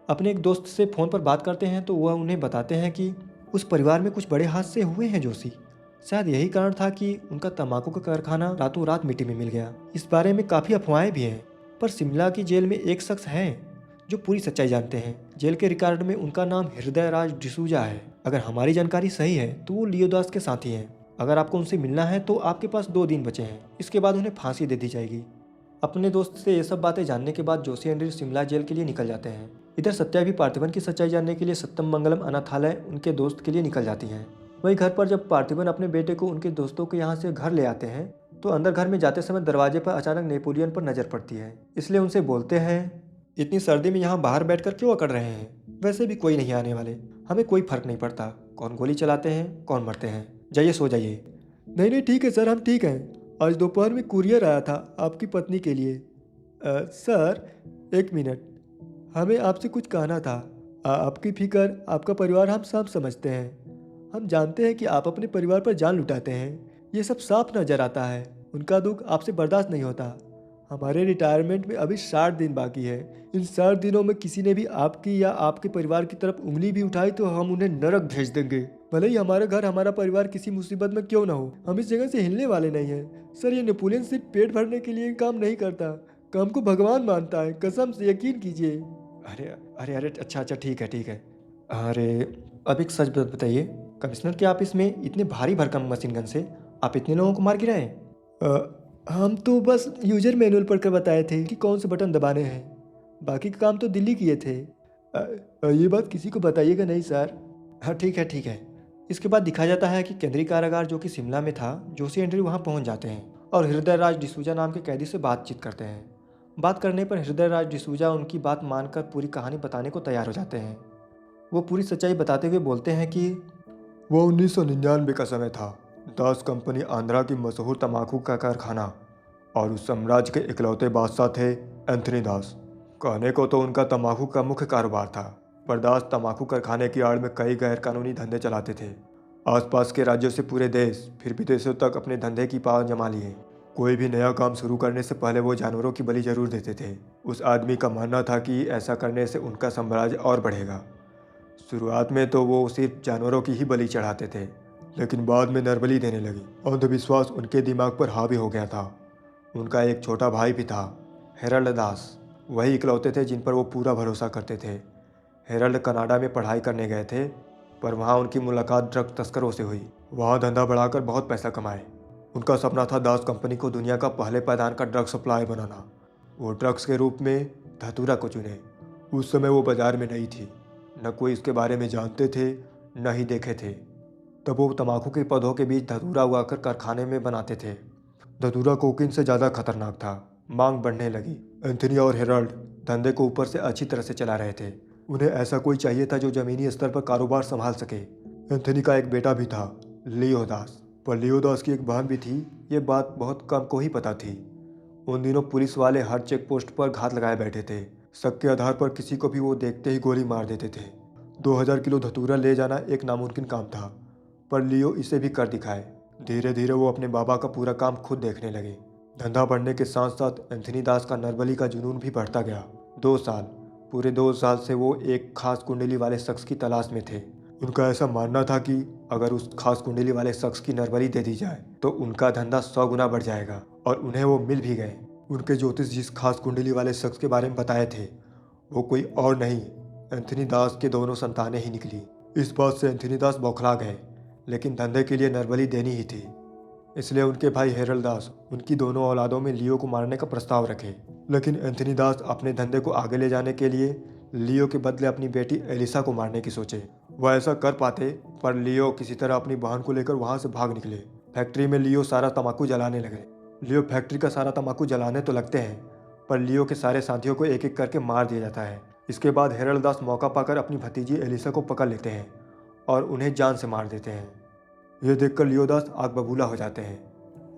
अपने एक दोस्त से फ़ोन पर बात करते हैं तो वह उन्हें बताते हैं कि उस परिवार में कुछ बड़े हादसे हुए हैं जोशी। शायद यही कारण था कि उनका तंबाकू का कारखाना रातों रात मिट्टी में मिल गया। इस बारे में काफ़ी अफवाहें भी हैं, पर शिमला की जेल में एक शख्स है जो पूरी सच्चाई जानते हैं। जेल के रिकॉर्ड में उनका नाम हृदयराज डिसूजा है। अगर हमारी जानकारी सही है तो वो लियो दास के साथी हैं। अगर आपको उनसे मिलना है तो आपके पास 2 दिन बचे हैं, इसके बाद उन्हें फांसी दे दी जाएगी। अपने दोस्त से ये सब बातें जानने के बाद जोशी एंड्रयू शिमला जेल के लिए निकल जाते हैं। इधर सत्या भी पार्थिबन की सच्चाई जानने के लिए सत्यम मंगलम अनाथालय उनके दोस्त के लिए निकल जाती हैं। वहीं घर पर जब पार्थिबन अपने बेटे को उनके दोस्तों के यहाँ से घर ले आते हैं तो अंदर घर में जाते समय दरवाजे पर अचानक नेपोलियन पर नजर पड़ती है, इसलिए उनसे बोलते हैं, इतनी सर्दी में यहाँ बाहर बैठकर क्यों अकड़ रहे हैं? वैसे भी कोई नहीं आने वाले, हमें कोई फर्क नहीं पड़ता कौन गोली चलाते हैं कौन मरते हैं। जाइए सो जाइए। नहीं नहीं ठीक है सर, हम ठीक हैं। आज दोपहर में कुरियर आया था आपकी पत्नी के लिए। सर 1 मिनट, हमें आपसे कुछ कहना था। आपकी फिक्र, आपका परिवार हम सब समझते हैं। हम जानते हैं कि आप अपने परिवार पर जान लुटाते हैं, ये सब साफ नजर आता है। उनका दुख आपसे बर्दाश्त नहीं होता। हमारे रिटायरमेंट में अभी 60 दिन बाकी है। इन 60 दिनों में किसी ने भी आपकी या आपके परिवार की तरफ उंगली भी उठाई तो हम उन्हें नरक भेज देंगे। भले ही हमारा घर, हमारा परिवार किसी मुसीबत में क्यों ना हो, हम इस जगह से हिलने वाले नहीं हैं। सर, ये नेपोलियन सिर्फ पेट भरने के लिए काम नहीं करता, काम को भगवान मानता है, कसम से यकीन कीजिए। अरे अरे अरे, अच्छा ठीक है। अरे अब एक सच बताइए कमिश्नर के ऑफिस में इतने भारी भरकम मशीन गन से आप इतने लोगों को मार गिराए? हम तो बस यूजर मैनुअल पढ़कर बताए थे कि कौन से बटन दबाने हैं, बाकी का काम तो दिल्ली किए थे। ये बात किसी को बताइएगा नहीं सर। हाँ ठीक है। इसके बाद दिखाया जाता है कि केंद्रीय कारागार जो कि शिमला में था, जोशी एंड्रयू वहाँ पहुँच जाते हैं और हृदयराज डिसूजा नाम के कैदी से बातचीत करते हैं। बात करने पर हृदयराज डिसूजा उनकी बात मानकर पूरी कहानी बताने को तैयार हो जाते हैं। वो पूरी सच्चाई बताते हुए बोलते हैं कि वो 1999 का समय था। दास कंपनी आंध्रा की मशहूर तंबाकू का कारखाना और उस साम्राज्य के इकलौते बादशाह थे एंथनी दास। कहने को तो उनका तंबाकू का मुख्य कारोबार था, पर दास तंबाकू कारखाने की आड़ में कई गैरकानूनी धंधे चलाते थे। आसपास के राज्यों से पूरे देश फिर विदेशों तक अपने धंधे की पाव जमा लिए। कोई भी नया काम शुरू करने से पहले वो जानवरों की बलि जरूर देते थे। उस आदमी का मानना था कि ऐसा करने से उनका साम्राज्य और बढ़ेगा। शुरुआत में तो वो सिर्फ जानवरों की ही बलि चढ़ाते थे, लेकिन बाद में नरबली देने लगी। अंधविश्वास उनके दिमाग पर हावी हो गया था। उनका एक छोटा भाई भी था, हेरल्ड दास। वही इकलौते थे जिन पर वो पूरा भरोसा करते थे। हेरल्ड कनाडा में पढ़ाई करने गए थे, पर वहाँ उनकी मुलाकात ड्रग तस्करों से हुई। वहाँ धंधा बढ़ाकर बहुत पैसा कमाए। उनका सपना था दास कंपनी को दुनिया का पहले पायदान का ड्रग सप्लाई बनाना। वो ड्रग्स के रूप में धतूरा को चुने। उस समय वो बाजार में नहीं थी, न कोई इसके बारे में जानते थे न ही देखे थे। तब वो तंबाकू के पौधों के बीच धतूरा उगाकर कारखाने में बनाते थे। धतूरा कोकीन से ज़्यादा खतरनाक था। मांग बढ़ने लगी। एंथनी और हेरल्ड धंधे को ऊपर से अच्छी तरह से चला रहे थे। उन्हें ऐसा कोई चाहिए था जो ज़मीनी स्तर पर कारोबार संभाल सके। एंथनी का एक बेटा भी था, लियो दास, पर लियो दास की एक बहन भी थी। ये बात बहुत कम को ही पता थी। उन दिनों पुलिस वाले हर चेक पोस्ट पर घात लगाए बैठे थे। शक के आधार पर किसी को भी वो देखते ही गोली मार देते थे। 2000 किलो धतूरा ले जाना एक नामुमकिन काम था, पर लियो इसे भी कर दिखाए। धीरे धीरे वो अपने बाबा का पूरा काम खुद देखने लगे। धंधा बढ़ने के साथ साथ एंथनी दास का नरबली का जुनून भी बढ़ता गया। 2 साल, पूरे 2 साल से वो एक खास कुंडली वाले शख्स की तलाश में थे। उनका ऐसा मानना था कि अगर उस खास कुंडली वाले शख्स की नरबली दे दी जाए तो उनका धंधा 100 गुना बढ़ जाएगा, और उन्हें वो मिल भी गए। उनके ज्योतिष जिस खास कुंडली वाले शख्स के बारे में बताए थे, वो कोई और नहीं, एंथनी दास के दोनों संतानें ही निकली। इस बात से एंथनी दास बौखला गए, लेकिन धंधे के लिए नरबली देनी ही थी। इसलिए उनके भाई हेरल्ड दास उनकी दोनों औलादों में लियो को मारने का प्रस्ताव रखे। लेकिन एंथनी दास अपने धंधे को आगे ले जाने के लिए लियो के बदले अपनी बेटी एलिसा को मारने की सोचे। वह ऐसा कर पाते, पर लियो किसी तरह अपनी बहन को लेकर वहां से भाग निकले। फैक्ट्री में लियो सारा तम्बाकू जलाने लगे। लियो फैक्ट्री का सारा तम्बाकू जलाने तो लगते हैं, पर लियो के सारे साथियों को एक एक करके मार दिया जाता है। इसके बाद हेरल्ड दास मौका पाकर अपनी भतीजी एलिसा को पकड़ लेते हैं और उन्हें जान से मार देते हैं। यह देखकर लियो दास आग बबूला हो जाते हैं।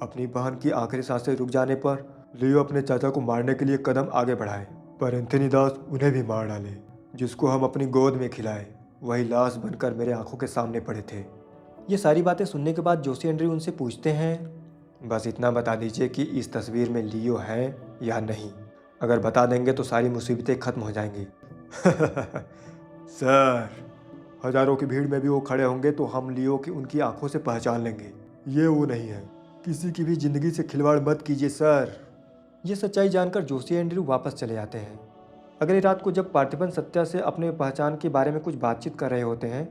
अपनी बहन की आखिरी सांसें रुक जाने पर लियो अपने चाचा को मारने के लिए कदम आगे बढ़ाए, पर एंथनी दास उन्हें भी मार डाले। जिसको हम अपनी गोद में खिलाए वही लाश बनकर मेरे आंखों के सामने पड़े थे। ये सारी बातें सुनने के बाद जोशी एंड्रयू उनसे पूछते हैं, बस इतना बता दीजिए कि इस तस्वीर में लियो है या नहीं। अगर बता देंगे तो सारी मुसीबतें खत्म हो जाएंगी। सर, हजारों की भीड़ में भी वो खड़े होंगे तो हम लियो की उनकी आंखों से पहचान लेंगे। ये वो नहीं है। किसी की भी जिंदगी से खिलवाड़ मत कीजिए सर। ये सच्चाई जानकर जोशी एंड्रयू वापस चले जाते हैं। अगली रात को जब पार्थिबन सत्या से अपने पहचान के बारे में कुछ बातचीत कर रहे होते हैं,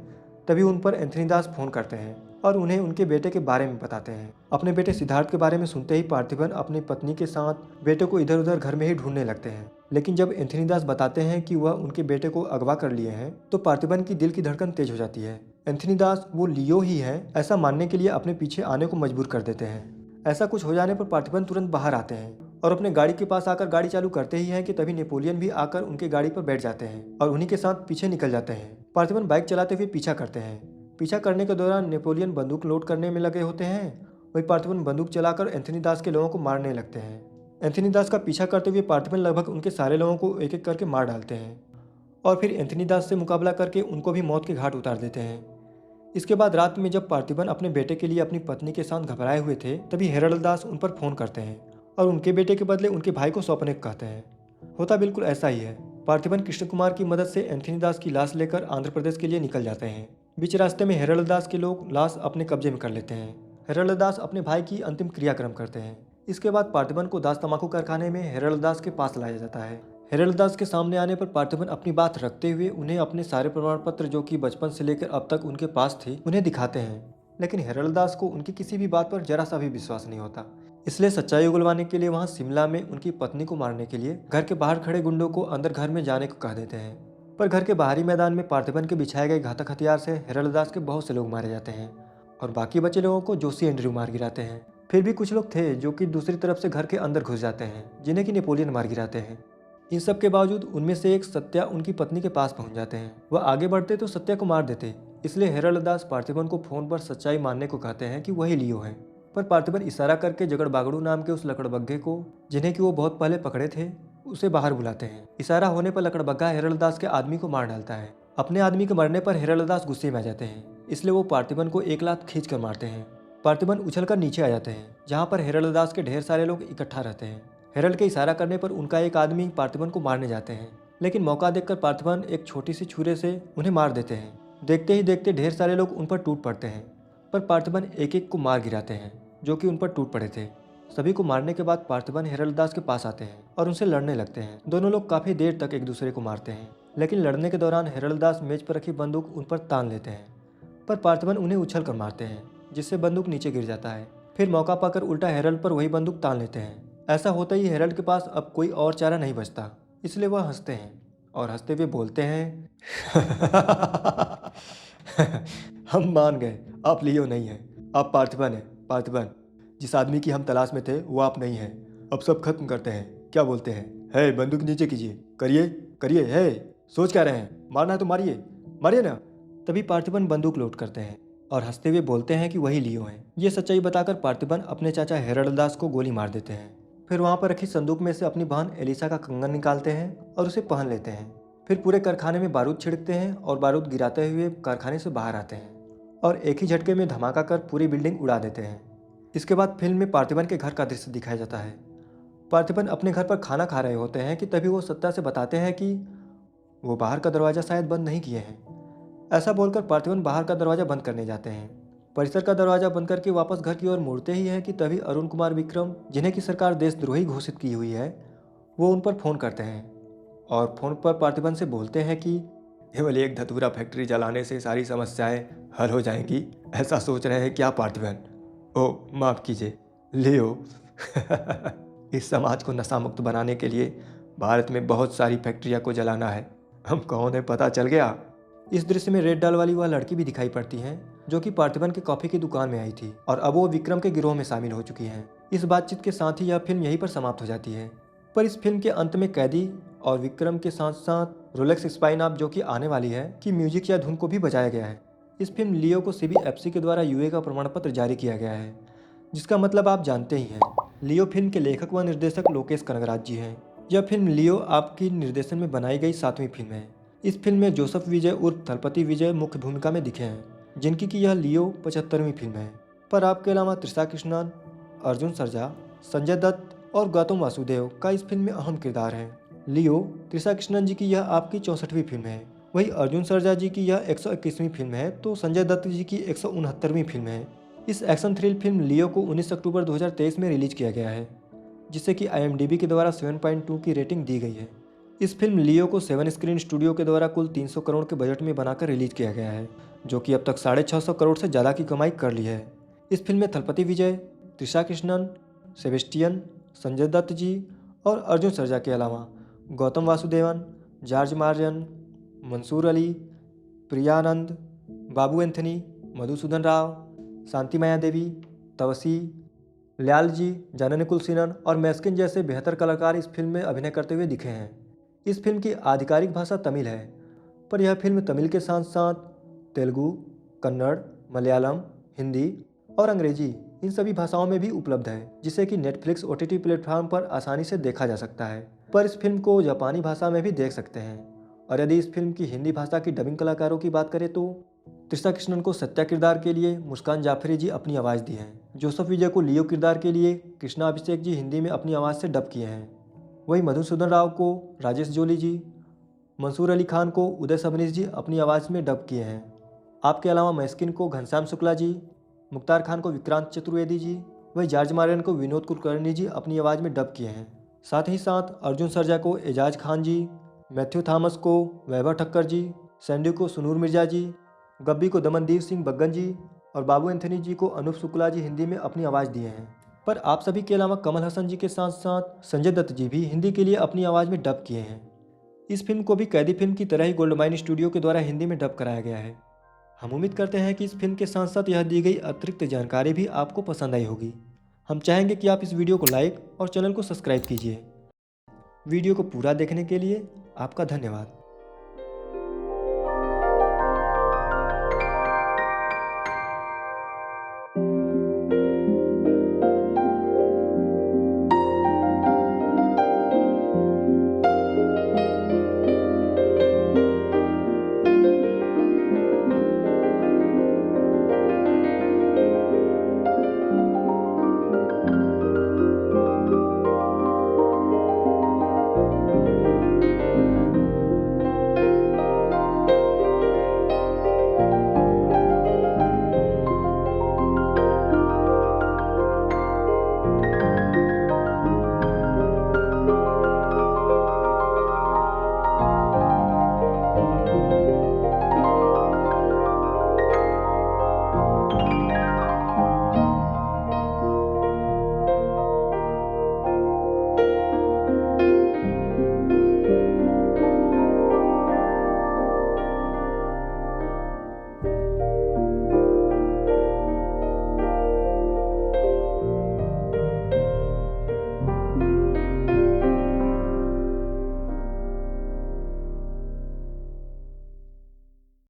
तभी उन पर एंथनी दास फोन करते हैं और उन्हें उनके बेटे के बारे में बताते हैं। अपने बेटे सिद्धार्थ के बारे में सुनते ही पार्थिबन अपनी पत्नी के साथ बेटे को इधर उधर घर में ही ढूंढने लगते हैं। लेकिन जब एंथनी दास बताते हैं कि वह उनके बेटे को अगवा कर लिए हैं, तो पार्थिबन की दिल की धड़कन तेज हो जाती है। एंथनी दास वो लियो ही है ऐसा मानने के लिए अपने पीछे आने को मजबूर कर देते हैं। ऐसा कुछ हो जाने पर पार्थिबन तुरंत बाहर आते हैं और अपने गाड़ी के पास आकर गाड़ी चालू करते ही हैं कि तभी नेपोलियन भी आकर उनके गाड़ी पर बैठ जाते हैं और उन्हीं के साथ पीछे निकल जाते हैं। पार्थिबन बाइक चलाते हुए पीछा करते हैं। पीछा करने के दौरान नेपोलियन बंदूक लोड करने में लगे होते हैं। वही पार्थिबन बंदूक चलाकर एंथनी दास के लोगों को मारने लगते हैं। एंथनी दास का पीछा करते हुए पार्थिबन लगभग उनके सारे लोगों को एक एक करके मार डालते हैं और फिर एंथनी दास से मुकाबला करके उनको भी मौत के घाट उतार देते हैं। इसके बाद रात में जब पार्थिबन अपने बेटे के लिए अपनी पत्नी के साथ घबराए हुए थे, तभी हेरल्ड दास उन पर फोन करते हैं और उनके बेटे के बदले उनके भाई को सौंपने को कहते हैं। होता बिल्कुल ऐसा ही है। पार्थिबन कृष्ण कुमार की मदद से एंथनी दास की लाश लेकर आंध्र प्रदेश के लिए निकल जाते हैं। बीच रास्ते में हेरल्ड दास के लोग लाश अपने कब्जे में कर लेते हैं। हेरल्ड दास अपने भाई की अंतिम क्रियाक्रम करते हैं। इसके बाद पार्थिबन को दास तम्बाकू कारखाने में हेरल्ड दास के पास लाया जाता है। हेरल्ड दास के सामने आने पर पार्थिबन अपनी बात रखते हुए उन्हें अपने सारे प्रमाण पत्र जो कि बचपन से लेकर अब तक उनके पास थे उन्हें दिखाते हैं। लेकिन हेरल्ड दास को उनकी किसी भी बात पर जरा सा भी विश्वास नहीं होता। इसलिए सच्चाई उगलवाने के लिए वहां शिमला में उनकी पत्नी को मारने के लिए घर के बाहर खड़े गुंडों को अंदर घर में जाने को कह देते हैं। पर घर के बाहरी मैदान में पार्थिबन के बिछाए गए घातक हथियार से हेरल्ड दास के बहुत से लोग मारे जाते हैं और बाकी बचे लोगों को जोशी एंड्रयू मार गिराते हैं। फिर भी कुछ लोग थे जो कि दूसरी तरफ से घर के अंदर घुस जाते हैं, जिन्हें कि नेपोलियन मार गिराते हैं। इन सब के बावजूद उनमें से एक सत्या उनकी पत्नी के पास पहुंच जाते हैं। वह आगे बढ़ते तो सत्या को मार देते। इसलिए हेरल्ड दास पार्थिबन को फोन पर सच्चाई मानने को कहते हैं कि वही लियो है। पर पार्थिबन इशारा करके जगड़ बागड़ू नाम के उस लकड़बग्घे को, जिन्हें कि वो बहुत पहले पकड़े थे, उसे बाहर बुलाते हैं। इशारा होने पर लकड़बग्घा हेरल्ड दास के आदमी को मार डालता है। अपने आदमी के मरने पर हेरल्ड दास गुस्से में आ जाते हैं, इसलिए वो पार्थिबन को एक लात खींच कर मारते हैं। पार्थिबन उछलकर नीचे आ जाते हैं, जहाँ पर हेरल्ड दास के ढेर सारे लोग इकट्ठा रहते हैं। हेरल्ड के इशारा करने पर उनका एक आदमी पार्थिबन को मारने जाते हैं, लेकिन मौका देखकर पार्थिबन एक छोटी सी छुरे से उन्हें मार देते हैं। देखते ही देखते ढेर सारे लोग उन पर टूट पड़ते हैं, पर पार्थिबन एक एक को मार गिराते हैं जो कि उन पर टूट पड़े थे। सभी को मारने के बाद पार्थिबन हेरल्ड दास के पास आते हैं और उनसे लड़ने लगते हैं। दोनों लोग काफी देर तक एक दूसरे को मारते हैं, लेकिन लड़ने के दौरान हेरल्ड दास मेज पर रखी बंदूक उन पर तान लेते हैं, पर पार्थिबन उन्हें उछल कर मारते हैं, जिससे बंदूक नीचे गिर जाता है। फिर मौका पाकर उल्टा हेरल्ड पर वही बंदूक तान लेते हैं। ऐसा होता ही हेरल्ड के पास अब कोई और चारा नहीं बचता, इसलिए वह हंसते हैं और हंसते हुए बोलते हैं, हम मान गए, आप लियो नहीं है, आप पार्थिबन हैं। पार्थिबन, जिस आदमी की हम तलाश में थे वो आप नहीं हैं। अब सब खत्म करते हैं, क्या बोलते हैं? है, बंदूक नीचे कीजिए, करिए करिए, है, सोच क्या रहे हैं? मारना है तो मारिए, मारिए ना। तभी पार्थिबन बंदूक लोड करते हैं और हंसते हुए बोलते हैं कि वही लियो हैं। ये सच्चाई बताकर पार्थिबन अपने चाचा हेरल्ड दास को गोली मार देते हैं। फिर वहाँ पर रखी संदूक में से अपनी बहन एलिसा का कंगन निकालते हैं और उसे पहन लेते हैं। फिर पूरे कारखाने में बारूद छिड़कते हैं और बारूद गिराते हुए कारखाने से बाहर आते हैं और एक ही झटके में धमाका कर पूरी बिल्डिंग उड़ा देते हैं। इसके बाद फिल्म में पार्थिबन के घर का दृश्य दिखाया जाता है। पार्थिबन अपने घर पर खाना खा रहे होते हैं कि तभी वो सत्या से बताते हैं कि वो बाहर का दरवाज़ा शायद बंद नहीं किए हैं। ऐसा बोलकर पार्थिबन बाहर का दरवाज़ा बंद करने जाते हैं। परिसर का दरवाज़ा बंद करके वापस घर की ओर मुड़ते ही है कि तभी अरुण कुमार विक्रम, जिन्हें की सरकार देशद्रोही घोषित की हुई है, वो उन पर फ़ोन करते हैं और फ़ोन पर पार्थिबन से बोलते हैं कि केवल एक धतूरा फैक्ट्री जलाने से सारी समस्याएं हल हो जाएंगी, ऐसा सोच रहे हैं क्या पार्थिबन? ओ माफ़ कीजिए लियो। इस समाज को नशा मुक्त बनाने के लिए भारत में बहुत सारी फैक्ट्रियां को जलाना है। हम कौन है पता चल गया? इस दृश्य में रेड डाल वाली वह लड़की भी दिखाई पड़ती हैं जो कि पार्थिबन के कॉफी की दुकान में आई थी और अब वो विक्रम के गिरोह में शामिल हो चुकी हैं। इस बातचीत के साथ ही यह फिल्म यहीं पर समाप्त हो जाती है। पर इस फिल्म के अंत में कैदी और विक्रम के साथ साथ रोलेक्स स्पाइन आप जो कि आने वाली है की म्यूजिक या धुन को भी बजाया गया है। इस फिल्म लियो को CBFC के द्वारा UA का प्रमाण पत्र जारी किया गया है, जिसका मतलब आप जानते ही हैं। लियो फिल्म के लेखक व निर्देशक लोकेश कनगराज जी हैं। यह फिल्म लियो आपकी निर्देशन में बनाई गई 7वीं फिल्म है। इस फिल्म में जोसेफ विजय उर्फ थलपति विजय मुख्य भूमिका में दिखे हैं, जिनकी कि यह लियो 75वीं फिल्म है। पर आपके अलावा त्रिशा कृष्णन, अर्जुन सर्जा, संजय दत्त और गौतम वासुदेव का इस फिल्म में अहम किरदार है। लियो त्रिशा कृष्णन जी की यह आपकी 64वीं फिल्म है, वही अर्जुन सर्जा जी की यह 121वीं फिल्म है, तो संजय दत्त जी की 169वीं फिल्म है। इस एक्शन थ्रिल फिल्म लियो को 19 अक्टूबर 2023 में रिलीज किया गया है, जिसे कि IMDb के द्वारा 7.2 की रेटिंग दी गई है। इस फिल्म लियो को 7 स्क्रीन स्टूडियो के द्वारा कुल 300 करोड़ के बजट में बनाकर रिलीज किया गया है, जो कि अब तक 650 करोड़ से ज़्यादा की कमाई कर ली है। इस फिल्म में थलपति विजय, त्रिशा कृष्णन, सेबेस्टियन, संजय दत्त जी और अर्जुन सर्जा के अलावा गौतम वासुदेवन, जॉर्ज मार्जन, मंसूर अली, प्रियानंद, बाबू एंथनी, मधुसूदन राव, शांति माया देवी, तवसी, ल्याल जी, जाननी कुलसिनन और मैस्किन जैसे बेहतर कलाकार इस फिल्म में अभिनय करते हुए दिखे हैं। इस फिल्म की आधिकारिक भाषा तमिल है, पर यह फिल्म तमिल के साथ साथ तेलुगु, कन्नड़, मलयालम, हिंदी और अंग्रेजी इन सभी भाषाओं में भी उपलब्ध है, जिसे कि नेटफ्लिक्स OTT प्लेटफॉर्म पर आसानी से देखा जा सकता है। पर इस फिल्म को जापानी भाषा में भी देख सकते हैं। और यदि इस फिल्म की हिंदी भाषा की डबिंग कलाकारों की बात करें तो त्रिशा कृष्णन को सत्या किरदार के लिए मुस्कान जाफरी जी अपनी आवाज़ दी हैं। जोसेफ विजय को लियो किरदार के लिए कृष्णा अभिषेक जी हिंदी में अपनी आवाज़ से डब किए हैं। वहीं मधुसूदन राव को राजेश जोली जी, मंसूर अली खान को उदय सबनीस जी अपनी आवाज़ में डब किए हैं। आपके अलावा मैस्किन को घनश्याम शुक्ला जी, मुख्तार खान को विक्रांत चतुर्वेदी जी, वहीं जॉर्ज मार्जन को विनोद कुलकर्णी जी अपनी आवाज़ में डब किए हैं। साथ ही साथ अर्जुन सर्जा को एजाज खान जी, मैथ्यू थॉमस को वैभव ठक्कर जी, सैंडी को सुनूर मिर्जा जी, गब्बी को दमनदीप सिंह बग्गन जी और बाबू एंथनी जी को अनूप शुक्ला जी हिंदी में अपनी आवाज़ दिए हैं। पर आप सभी के अलावा कमल हसन जी के साथ साथ संजय दत्त जी भी हिंदी के लिए अपनी आवाज़ में डब किए हैं। इस फिल्म को भी कैदी फिल्म की तरह ही गोल्ड माइन स्टूडियो के द्वारा हिंदी में डब कराया गया है। हम उम्मीद करते हैं कि इस फिल्म के साथ साथ यह दी गई अतिरिक्त जानकारी भी आपको पसंद आई होगी। हम चाहेंगे कि आप इस वीडियो को लाइक और चैनल को सब्सक्राइब कीजिए। वीडियो को पूरा देखने के लिए आपका धन्यवाद।